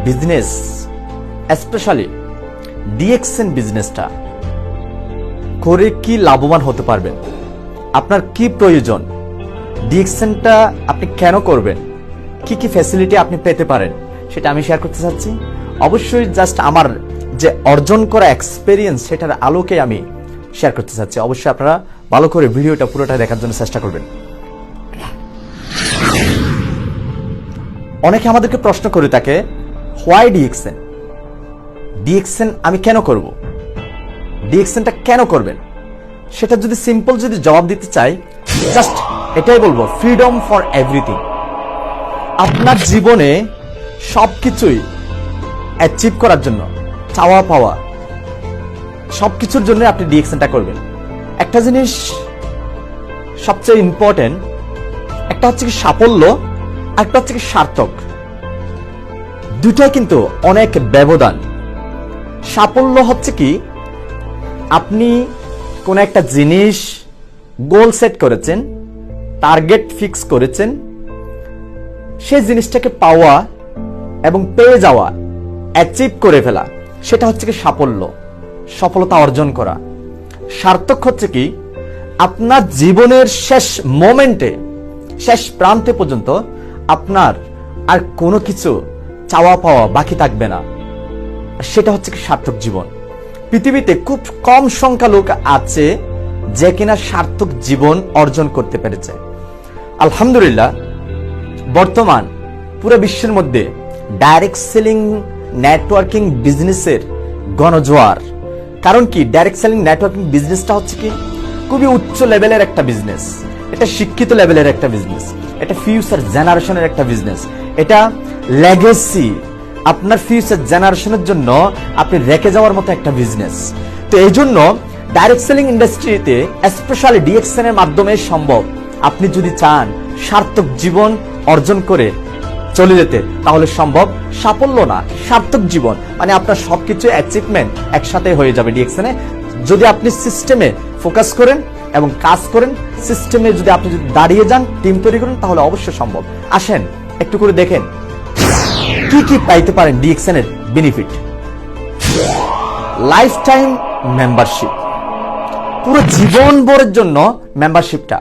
Business, specially DXN বিজনেসটা করে কি লাভবান হতে পারবেন, আপনার কি প্রয়োজন, ডিএক্সএনটা আপনি কেন করবেন, কি কি ফ্যাসিলিটি আপনি পেতে পারেন, সেটা আমি শেয়ার করতে চাচ্ছি। অবশ্যই জাস্ট আমার যে অর্জন করা এক্সপেরিয়েন্স সেটার আলোকে আমি শেয়ার করতে চাচ্ছি। অবশ্যই আপনারা ভালো করে ভিডিওটা পুরোটা দেখার জন্য চেষ্টা করবেন। অনেকে আমাদেরকে প্রশ্ন করে থাকে, হোয়াই ডিএক্সএন, ডিএক্সএন আমি কেন করব, ডিএক্সএনটা কেন করবেন? সেটা যদি সিম্পল যদি জবাব দিতে চাই, জাস্ট এটাই বলবো, ফ্রিডম ফর এভরিথিং। আপনার জীবনে সবকিছুই অ্যাচিভ করার জন্য, চাওয়া পাওয়া সবকিছুর জন্য আপনি ডিএক্সএনটা করবেন। একটা জিনিস সবচেয়ে ইম্পর্টেন্ট, একটা হচ্ছে কি সাফল্য, একটা হচ্ছে কি সার্থক। দুটাই কিন্তু অনেক ব্যবধান। সাফল্য হচ্ছে কি আপনি কোন একটা জিনিস গোল সেট করেছেন, টার্গেট ফিক্স করেছেন, সেই জিনিসটাকে পাওয়া এবং পেয়ে যাওয়া, অ্যাচিভ করে ফেলা, সেটা হচ্ছে কি সাফল্য, সফলতা অর্জন করা। সার্থক হচ্ছে কি আপনার জীবনের শেষ মোমেন্টে, শেষ প্রান্তে পর্যন্ত আপনার আর কোনো কিছু চাওয়া পাওয়া বাকি থাকবে না, সেটা হচ্ছে কি সার্থক জীবন। পৃথিবীতে খুব কম সংখ্যা লোক আছে যে কিনা সার্থক জীবন অর্জন করতে পেরেছে। আলহামদুলিল্লাহ, বর্তমান পুরো বিশ্বের মধ্যে ডাইরেক্ট সেলিং নেটওয়ার্কিং বিজনেসের গণজোয়ার। কারণ কি, ডাইরেক্ট সেলিং নেটওয়ার্কিং বিজনেসটা হচ্ছে কি খুবই উচ্চ লেভেলের একটা বিজনেস, এটা শিক্ষিত লেভেলের একটা বিজনেস, এটা ফিউচার জেনারেশনের একটা বিজনেস, এটা লেগেসি, আপনার ফিউচার জেনারেশনের জন্য আপনি রেখে যাওয়ার মতো একটা বিজনেস। তো এই জন্য ডাইরেক্ট সেলিং ইন্ডাস্ট্রিতে স্পেশালি ডিএক্সএন এর মাধ্যমে সম্ভব। আপনি যদি চান সার্থক জীবন অর্জন করে চলে যেতে, তাহলে সম্ভব। সাফল্য না, সার্থক জীবন মানে আপনার সবকিছু অ্যাচিভমেন্ট একসাথে হয়ে যাবে ডিএক্সএন এ, যদি আপনি সিস্টেমে ফোকাস করেন এবং কাজ করেন। সিস্টেমে যদি আপনি দাঁড়িয়ে যান, টিম তৈরি করেন, তাহলে অবশ্যই সম্ভব। আসেন একটু করে দেখেন কি কি পাইতে পারেন ডিএক্সএন এর বেনিফিট। লাইফ টাইম মেম্বারশিপ, পুরো জীবন ভরের জন্য মেম্বারশিপটা।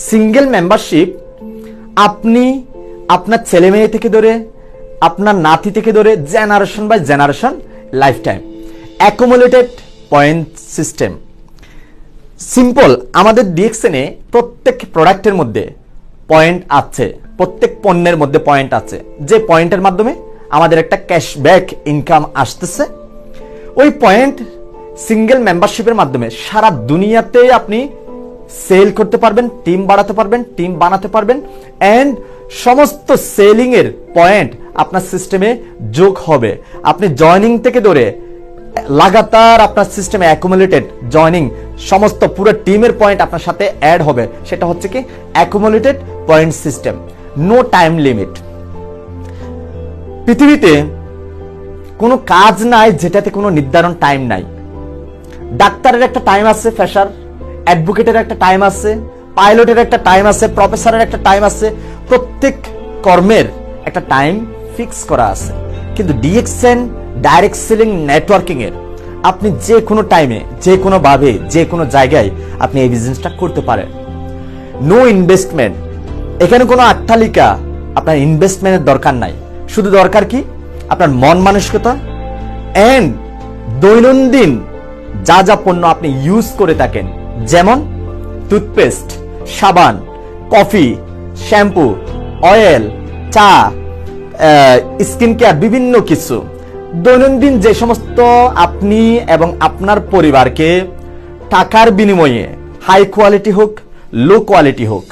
সিঙ্গেল মেম্বারশিপ, আপনি আপনার ছেলে মেয়ে থেকে ধরে আপনার নাতি থেকে ধরে generation by generation life time. Accumulated point system. Simple, আমাদের ডিএক্সএন এ প্রত্যেক প্রোডাক্টের মধ্যে পয়েন্ট আছে, প্রত্যেক পণ্যের মধ্যে পয়েন্ট আছে, যে পয়েন্টের মাধ্যমে আমাদের একটা ক্যাশব্যাক ইনকাম আসতেছে। ওই পয়েন্ট সিঙ্গেল মেম্বারশিপের মাধ্যমে সারা দুনিয়াতে আপনি সেল করতে পারবেন, টিম বাড়াতে পারবেন, টিম বানাতে পারবেন, এন্ড সমস্ত সেলিং এর পয়েন্ট আপনার সিস্টেমে যোগ হবে। আপনি জয়নিং থেকে ধরে লাগাতার আপনার সিস্টেমে অ্যাকুমুলেটেড জয়নিং, সমস্ত পুরো টিমের পয়েন্ট আপনার সাথে অ্যাড হবে। সেটা হচ্ছে কি accumulated point system. No time limit. পৃথিবীতে কোনো কাজ নাই যেটাতে কোনো নির্ধারণ টাইম নাই। ডাক্তারের একটা টাইম আছে, ফ্রেশার অ্যাডভোকেটের একটা টাইম আছে, পাইলটের একটা টাইম আছে, প্রফেসরের একটা টাইম আছে। প্রত্যেক কর্মের একটা টাইম ফিক্স করা আছে। কিন্তু ডিএক্সএন ডাইরেক্ট সেলিং নেটওয়ার্কিং এর আপনি যে কোনো টাইমে, যে কোনো ভাবে, যে কোনো জায়গায় আপনি এই বিজনেসটা করতে পারেন। No investment. এখানে কোনো আট্টালিকা, আপনার ইনভেস্টমেন্টের দরকার নাই। শুধু দরকার কি আপনার মন মানসিকতা এন্ড দৈনন্দিন যা যা পণ্য আপনি ইউজ করে থাকেন, যেমন টুথপেস্ট, সাবান, কফি, শ্যাম্পু, অয়েল, চা, স্কিন কেয়ার, বিভিন্ন কিছু দৈনন্দিন যে সমস্ত আপনি এবং আপনার পরিবারকে টাকার বিনিময়ে হাই কোয়ালিটি হোক, লো কোয়ালিটি হোক,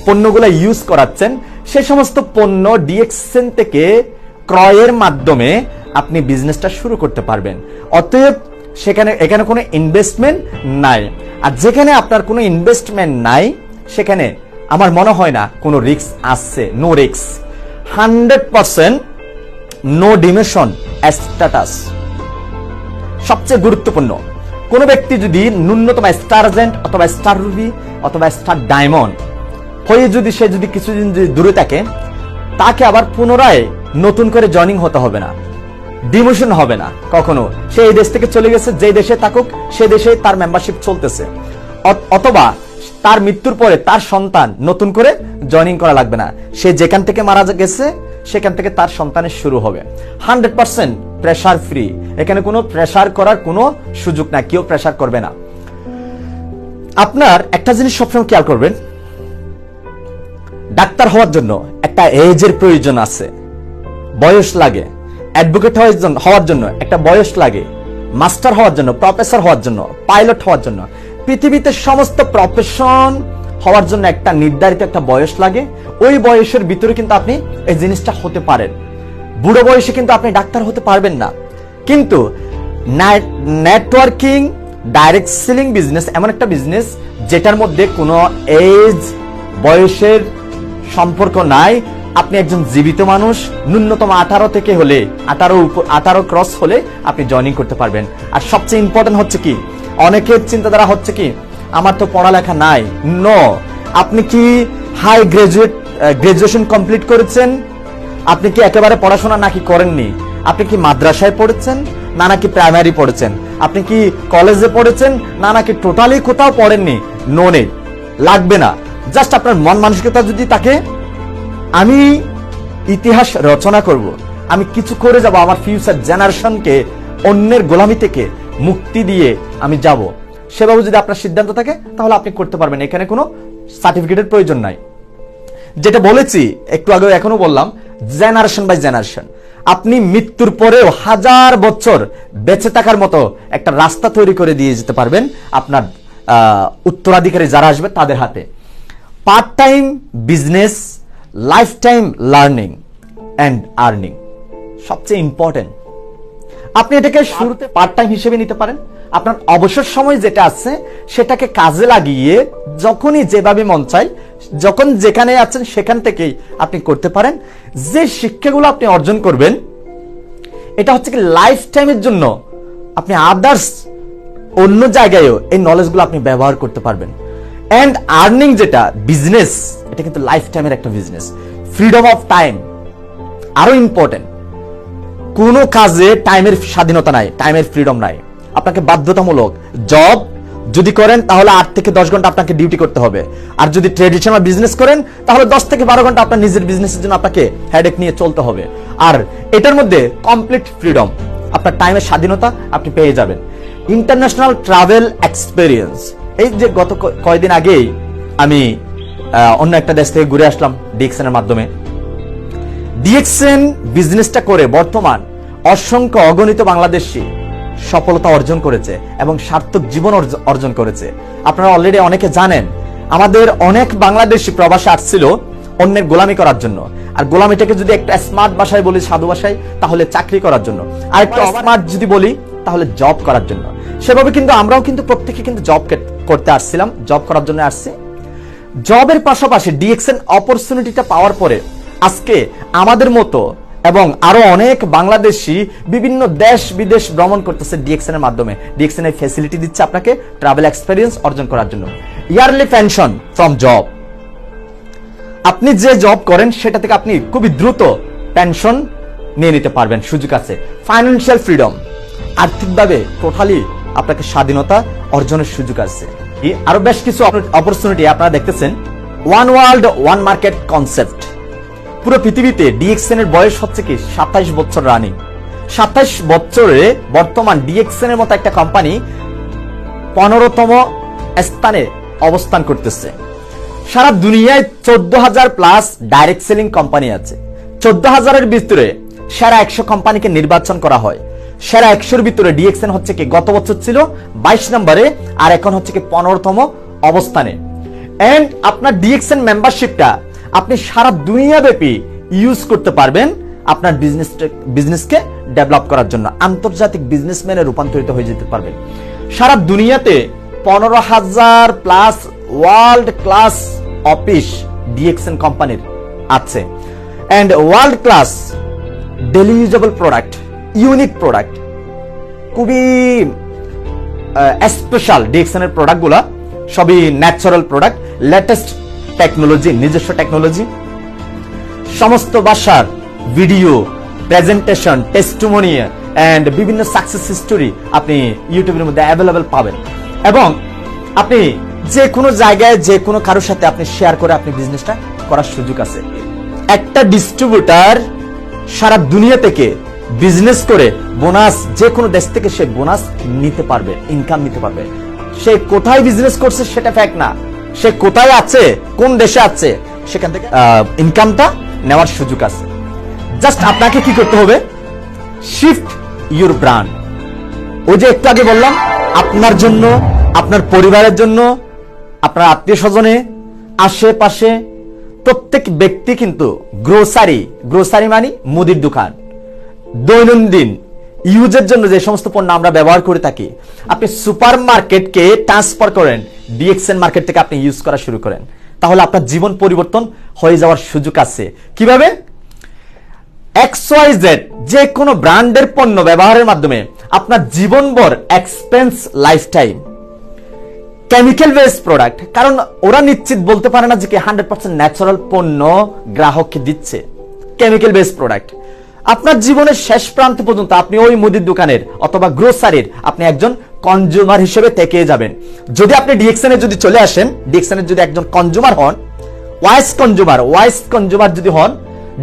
পণ্যগুলো ইউজ করাচ্ছেন, সেই সমস্ত পণ্য ডিএক্সএন থেকে ক্রয়ের মাধ্যমে আপনি বিজনেসটা শুরু করতে পারবেন। অতএব এখানে কোনো ইনভেস্টমেন্ট নাই। আর যেখানে আপনার কোনো ইনভেস্টমেন্ট নাই, সেখানে আমার মনে হয় না কোনো রিস্ক আসছে। No risk, 100% no demotion status. সবচেয়ে গুরুত্বপূর্ণ, কোন ব্যক্তি যদি ন্যূনতম স্টার এজেন্ট অথবা স্টার রুবি অথবা স্টার ডায়মন্ড হয়ে যদি সে কিছুদিন যদি দূরে থাকে, তাকে আবার পুনরায় নতুন করে জয়নিং হতে হবে না, ডিমোশন হবে না কখনো। সে এই দেশ থেকে চলে গেছে, যে দেশে থাকুক সে দেশে তার মেম্বারশিপ চলতেছে, অথবা তার মৃত্যুর পরে তার সন্তান নতুন করে জয়নিং করা লাগবে না। সে যেখান থেকে মারা গেছে সেখান থেকে তার সন্তানের শুরু হবে। 100% প্রেসার ফ্রি, এখানে কোনো প্রেসার করার কোনো সুযোগ না, কেউ প্রেসার করবে না। আপনার একটা জিনিস সবসময় খেয়াল করবেন, ডাক্তার হওয়ার জন্য একটা এজের প্রয়োজন আছে, বয়স লাগে। অ্যাডভোকেট হওয়ার জন্য একটা বয়স লাগে, মাস্টার হওয়ার জন্য, প্রফেসর হওয়ার জন্য, পাইলট হওয়ার জন্য, পৃথিবীতে সমস্ত প্রফেশন হওয়ার জন্য একটা নির্ধারিত একটা বয়স লাগে। ওই বয়সের ভিতরে কিন্তু আপনি এই জিনিসটা হতে পারেন। বুড়ো বয়সে কিন্তু আপনি ডাক্তার হতে পারবেন না। কিন্তু নেটওয়ার্কিং ডাইরেক্ট সেলিং বিজনেস এমন একটা বিজনেস যেটার মধ্যে কোনো এজ বয়সের সম্পর্ক নাই। আপনি একজন জীবিত মানুষ, ন্যূনতম 18 থেকে হলে 18 ক্রস হলে আপনি জয়েনিং করতে পারবেন। আর সবচেয়ে ইম্পর্টেন্ট হচ্ছে কি, অনেকের চিন্তাধারা হচ্ছে কি আমার তো পড়ালেখা নাই। নো, আপনি কি হাই গ্রাজুয়েশন কমপ্লিট করেছেন? আপনি কি একেবারে পড়াশোনা নাকি করেননি? আপনি কি মাদ্রাসায় পড়েছেন না নাকি প্রাইমারি পড়েছেন? আপনি কি কলেজে পড়েছেন না নাকি টোটালি কোথাও পড়েননি? নো নেই, লাগবে না। জাস্ট আপনার মন মানসিকতা যদি থাকে আমি ইতিহাস রচনা করব, আমি কিছু করে যাব, আমার ফিউচার জেনারেশনকে অন্যের গোলামি থেকে মুক্তি দিয়ে আমি যাব, সেভাবে যদি আপনার সিদ্ধান্ত থাকে তাহলে আপনি করতে পারবেন। এখানে কোনো সার্টিফিকেটের প্রয়োজন নাই। যেটা বলেছি একটু আগে, এখনো বললাম, জেনারেশন বাই জেনারেশন। আপনি মৃত্যুর পরেও 1000 বছর বেঁচে থাকার মতো একটা রাস্তা তৈরি করে দিয়ে যেতে পারবেন আপনার উত্তরাধিকারী যারা আসবে তাদের হাতে। Part time business, life time learning and earning সবচেয়ে ইম্পর্টেন্ট। আপনি এটাকে শুরুতে পার্ট টাইম হিসেবে নিতে পারেন। আপনার অবসর সময় যেটা আছে সেটাকে কাজে লাগিয়ে যখনই যেভাবে মন চায়, যখন যেখানে আছেন সেখান থেকেই আপনি করতে পারেন। যে শিক্ষাগুলো আপনি অর্জন করবেন এটা হচ্ছে কি লাইফ টাইমের জন্য আপনি আদার্স অন্য জায়গায়ও এই নলেজগুলো আপনি ব্যবহার করতে পারবেন। এন্ড আর্নিং যেটা বিজনেস, এটা কিন্তু লাইফ টাইমের একটা বিজনেস। ফ্রিডম অফ টাইম আরো ইম্পর্টেন্ট। কোনো কাজে টাইমের স্বাধীনতা নাই, টাইমের ফ্রিডম নাই। আপনাকে বাধ্যতামূলক জব যদি করেন তাহলে 8 থেকে 10 ঘন্টা আপনাকে ডিউটি করতে হবে। আর যদি ট্রেডিশনাল বিজনেস করেন তাহলে 10 থেকে 12 ঘন্টা আপনার নিজের বিজনেসের জন্য আপনাকে হেডেক নিয়ে চলতে হবে। আর এটার মধ্যে কমপ্লিট ফ্রিডম, আপনার টাইমের স্বাধীনতা আপনি পেয়ে যাবেন। ইন্টারন্যাশনাল ট্রাভেল এক্সপেরিয়েন্স, এই যে গত কয়েকদিন আগেই আমি অন্য একটা দেশ থেকে ঘুরে আসলাম ডিএক্সএন এর মাধ্যমে। ডিএক্সএন বিজনেসটা করে বর্তমান অসংখ্য অগণিত বাংলাদেশী সফলতা অর্জন করেছে এবং সার্থক জীবন অর্জন করেছে। আপনারা অলরেডি অনেকে জানেন আমাদের অনেক বাংলাদেশী প্রবাসী আসছিল অন্যের গোলামি করার জন্য। আর গোলামিটাকে যদি একটা স্মার্ট ভাষায় বলি, সাধু ভাষায়, তাহলে চাকরি করার জন্য। আর একটু স্মার্ট যদি বলি তাহলে জব করার জন্য। সেভাবে কিন্তু আমরাও কিন্তু প্রত্যেকে কিন্তু জব করতে আসছিলাম, জব করার জন্য আসছি। জবের পাশাপাশি ডিএক্সএন অপরচুনিটিটা পাওয়ার পরে আজকে আমাদের মতো এবং আরো অনেক বাংলাদেশী বিভিন্ন দেশ বিদেশ ভ্রমণ করতেছে ডিএক্সএন এর মাধ্যমে। ডিএক্সএন এর ফ্যাসিলিটি দিচ্ছে আপনাকে ট্রাভেল এক্সপেরিয়েন্স অর্জন করার জন্য। ইয়ারলি পেনশন ফ্রম জব, আপনি যে জব করেন সেটা থেকে আপনি খুবই দ্রুত পেনশন নিয়ে নিতে পারবেন, সুযোগ আছে। ফাইন্যান্সিয়াল ফ্রিডম, আর্থিকভাবে টোটালি আপনাকে স্বাধীনতা অর্জনের সুযোগ আছে। আরো বেশ কিছু অপরচুনিটি আপনারা দেখতেছেন। One world one market concept, পুরো পৃথিবীতে ডিএক্সএন এর বয়স হচ্ছে কি 27 বছর রানিং। 27 বছরে বর্তমান ডিএক্সএন এর মতো একটা কোম্পানি 15তম স্থানে অবস্থান করতেছে। সারা দুনিয়ায় 14,000 প্লাস ডাইরেক্ট সেলিং কোম্পানি আছে। 14,000-এর ভিতরে সেরা 100 কোম্পানিকে নির্বাচন করা হয়। সেরা 100-এর ভিতরে ডিএক্সএন হচ্ছে কি গত বছর ছিল 22 নম্বরে, আর এখন হচ্ছে কি 15তম অবস্থানে। এন্ড আপনার ডিএক্সএন মেম্বারশিপটা আপনি সারা দুনিয়া ব্যাপী ইউজ করতে পারবেন আপনার বিজনেসকে ডেভেলপ করার জন্য। আন্তর্জাতিক বিজনেসম্যানে রূপান্তরিত হয়ে যেতে পারবেন। সারা দুনিয়াতে 15,000 plus world class office DXN কোম্পানির আছে। And world class daily usable product, unique product, খুবই স্পেশাল ডিএক্সএন এর প্রোডাক্টগুলা সবই ন্যাচারাল প্রোডাক্ট, লেটেস্ট টেকনোলজি, নিজস্ব টেকনোলজি, সমস্ত বাসার ভিডিও, প্রেজেন্টেশন, টেস্টিমোনি এন্ড বিভিন্ন সাকসেস স্টোরি আপনি ইউটিউবের মধ্যে অ্যাভেলেবেল পাবেন, এবং আপনি যে কোনো জায়গায় যে কোনো কারোর সাথে আপনি শেয়ার করে আপনি বিজনেসটা করার সুযোগ আছে। একটা ডিস্ট্রিবিউটর সারা দুনিয়া থেকে বিজনেস করে বোনাস, যে কোনো দেশ থেকে সে বোনাস নিতে পারবে, ইনকাম নিতে পারবে। সে কোথায় বিজনেস করছে সেটা ফ্যাক্ট না, সে কোথায় আছে, কোন দেশে আছে, সেখান থেকে ইনকামটা নেওয়ার সুযোগ আছে। জাস্ট আপনাকে কি করতে হবে, শিফট ইউর ব্র্যান্ড। ওই যে একটু আগে বললাম, আপনার জন্য, আপনার পরিবারের জন্য, আপনার আত্মীয় স্বজনে, আশেপাশে প্রত্যেক ব্যক্তি কিন্তু গ্রোসারি মানে মুদির দোকান, দৈনন্দিন ইউজের জন্য যে সমস্ত পণ্য আমরা ব্যবহার করে থাকি, আপনি সুপার মার্কেটকে ট্রান্সফার করেন, ডিএক্সএন মার্কেট থেকে আপনি ইউজ করা শুরু করেন, তাহলে আপনার জীবন পরিবর্তন হয়ে যাওয়ার সুযোগ আছে। কিভাবে? XYZ যে কোনো ব্র্যান্ডের পণ্য ব্যবহারের মাধ্যমে আপনার জীবনভর expense lifetime, chemical base product, কারণ ওরা নিশ্চিত বলতে পারে না যে কি 100% ন্যাচারাল পণ্য গ্রাহককে দিচ্ছে। কেমিক্যাল বেস প্রোডাক্ট আপনার জীবনের শেষ প্রান্ত পর্যন্ত আপনি ওই মুদির দোকানের অথবা গ্রোসারির আপনি একজন কনজিউমার হিসেবে থেকে যাবেন। যদি আপনি ডিএক্সএন এ যদি চলে আসেন, ডিএক্সএন এর যদি একজন কনজিউমার হন, ওয়াইস কনজিউমার যদি হন,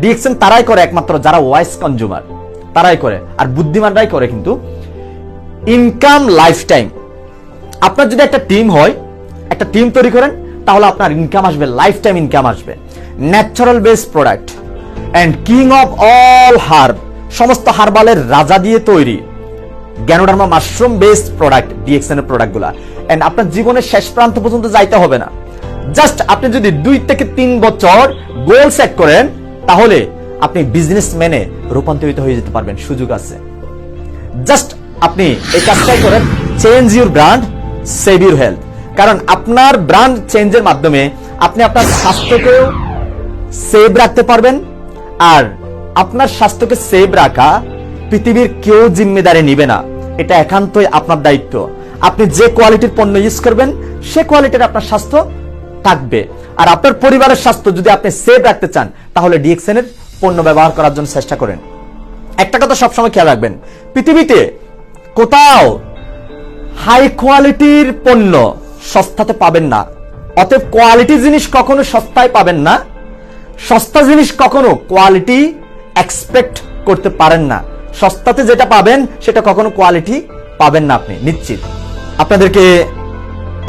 ডিএক্সএন তারাই করে, একমাত্র যারা ওয়াইস কনজিউমার তারাই করে, আর বুদ্ধিমানরাই করে কিন্তু ইনকাম লাইফ টাইম। আপনার যদি একটা টিম হয়, একটা টিম তৈরি করেন, তাহলে আপনার ইনকাম আসবে, লাইফ টাইম ইনকাম আসবে। Natural base product and king of all herb, সমস্ত হার্বালের রাজা দিয়ে তৈরি ganoderma mushroom based product, DXN এর প্রোডাক্টগুলা। এন্ড আপনার জীবনের শেষ প্রান্ত পর্যন্ত যাইতে হবে না, জাস্ট আপনি যদি 2 থেকে 3 বছর গোল সেট করেন, তাহলে আপনি বিজনেসম্যানে রূপান্তরিত হয়ে যেতে পারবেন, সুযোগ আছে। জাস্ট আপনি এই কাজটাই করেন, change your brand, save your health. কারণ আপনার ব্র্যান্ড চেঞ্জের মাধ্যমে আপনি আপনার স্বাস্থ্যকেও সেভ রাখতে পারবেন, আর আপনার স্বাস্থ্যকে সেভ রাখা পৃথিবীর কেউ জিম্মেদারি নিবে না, এটা একান্তই আপনার দায়িত্ব। আপনি যে কোয়ালিটির পণ্য ইউজ করবেন, সে কোয়ালিটির আপনার স্বাস্থ্য থাকবে। আর আপনার পরিবারের স্বাস্থ্য যদি আপনি সেভ রাখতে চান, তাহলে ডিএক্সএন এর পণ্য ব্যবহার করার জন্য চেষ্টা করেন। একটা কথা সবসময় খেয়াল রাখবেন, পৃথিবীতে কোথাও হাই কোয়ালিটির পণ্য সস্তাতে পাবেন না। অতএব কোয়ালিটি জিনিস কখনো সস্তায় পাবেন না, সস্তা জিনিস কখনো কোয়ালিটি এক্সপেক্ট করতে পারেন না। সস্তাতে যেটা পাবেন সেটা কখনো কোয়ালিটি পাবেন না, আপনি নিশ্চিত। আপনাদেরকে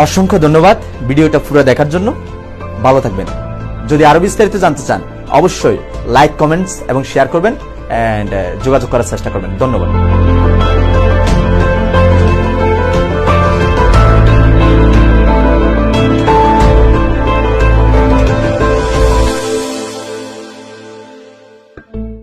অসংখ্য ধন্যবাদ ভিডিওটা পুরো দেখার জন্য। ভালো থাকবেন। যদি আরো বিস্তারিত জানতে চান, অবশ্যই লাইক, কমেন্টস এবং শেয়ার করবেন এন্ড যোগাযোগ করার চেষ্টা করবেন। ধন্যবাদ।